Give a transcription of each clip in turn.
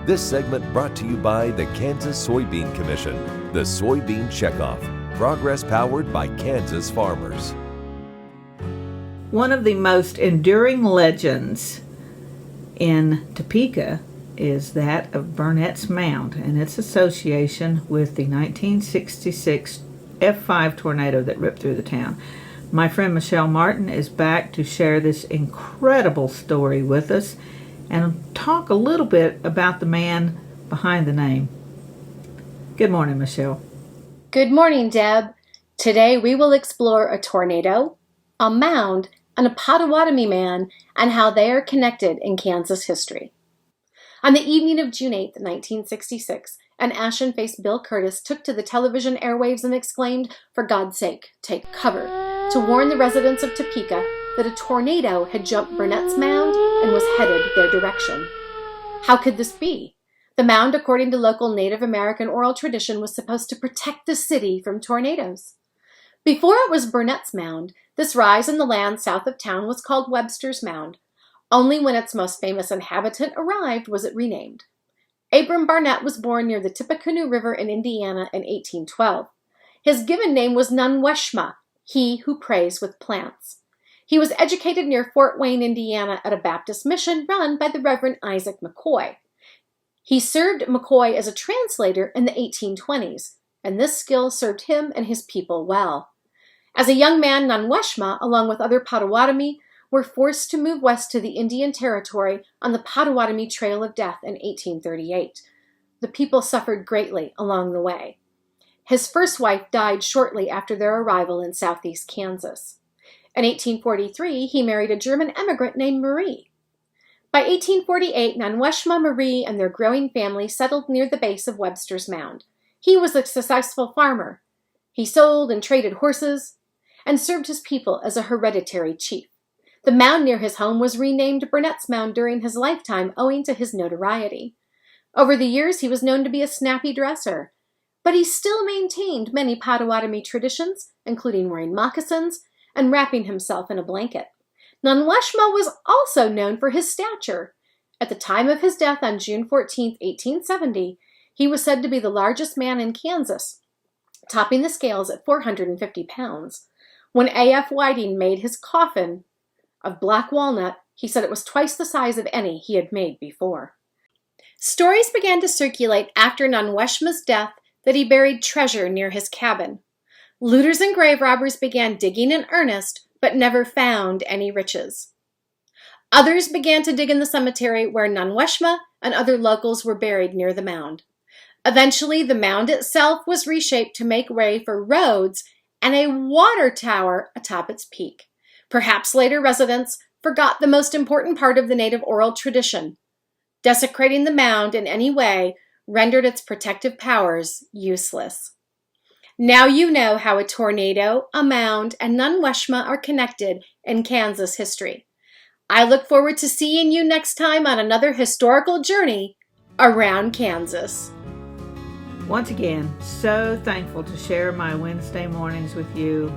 This segment brought to you by the Kansas Soybean Commission, the Soybean Checkoff, progress powered by Kansas farmers. One of the most enduring legends in Topeka is that of Burnett's Mound and its association with the 1966 F5 tornado that ripped through the town. My friend Michelle Martin is back to share this incredible story with us and talk a little bit about the man behind the name. Good morning, Michelle. Good morning, Deb. Today we will explore a tornado, a mound, and a Potawatomi man and how they are connected in Kansas history. On the evening of June 8, 1966, an ashen-faced Bill Kurtis took to the television airwaves and exclaimed, "For God's sake, take cover," to warn the residents of Topeka that a tornado had jumped Burnett's Mound and was headed their direction. How could this be? The mound, according to local Native American oral tradition, was supposed to protect the city from tornadoes. Before it was Burnett's Mound, this rise in the land south of town was called Webster's Mound. Only when its most famous inhabitant arrived was it renamed. Abram Burnett was born near the Tippecanoe River in Indiana in 1812. His given name was Nan-Wesh-Mah, he who prays with plants. He was educated near Fort Wayne, Indiana, at a Baptist mission run by the Reverend Isaac McCoy. He served McCoy as a translator in the 1820s, and this skill served him and his people well. As a young man, Nan-Wesh-Mah, along with other Potawatomi, were forced to move west to the Indian Territory on the Potawatomi Trail of Death in 1838. The people suffered greatly along the way. His first wife died shortly after their arrival in southeast Kansas. In 1843, he married a German immigrant named Marie. By 1848, Nan-Wesh-Mah, Marie, and their growing family settled near the base of Webster's Mound. He was a successful farmer. He sold and traded horses and served his people as a hereditary chief. The mound near his home was renamed Burnett's Mound during his lifetime owing to his notoriety. Over the years, he was known to be a snappy dresser, but he still maintained many Potawatomi traditions, including wearing moccasins and wrapping himself in a blanket. Nan-Wesh-Mah was also known for his stature. At the time of his death on June 14, 1870, he was said to be the largest man in Kansas, topping the scales at 450 pounds. When A.F. Whiting made his coffin of black walnut, he said it was twice the size of any he had made before. Stories began to circulate after Nan-Wesh-Mah's death that he buried treasure near his cabin. Looters and grave robbers began digging in earnest, but never found any riches. Others began to dig in the cemetery where Nan-Wesh-Mah and other locals were buried near the mound. Eventually, the mound itself was reshaped to make way for roads and a water tower atop its peak. Perhaps later residents forgot the most important part of the native oral tradition. Desecrating the mound in any way rendered its protective powers useless. Now you know how a tornado, a mound, and Nan-Wesh-Mah are connected in Kansas history. I look forward to seeing you next time on another historical journey around Kansas. Once again, so thankful to share my Wednesday mornings with you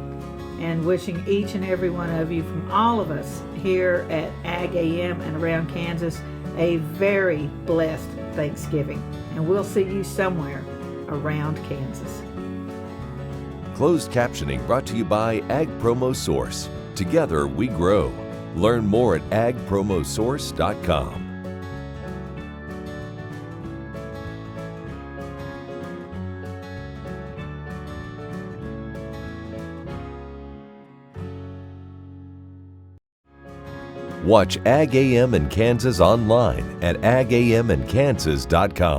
and wishing each and every one of you, from all of us here at Ag AM and around Kansas, a very blessed Thanksgiving. And we'll see you somewhere around Kansas. Closed captioning brought to you by Ag Promo Source. Together we grow. Learn more at agpromosource.com. Watch Ag AM in Kansas online at agamandkansas.com.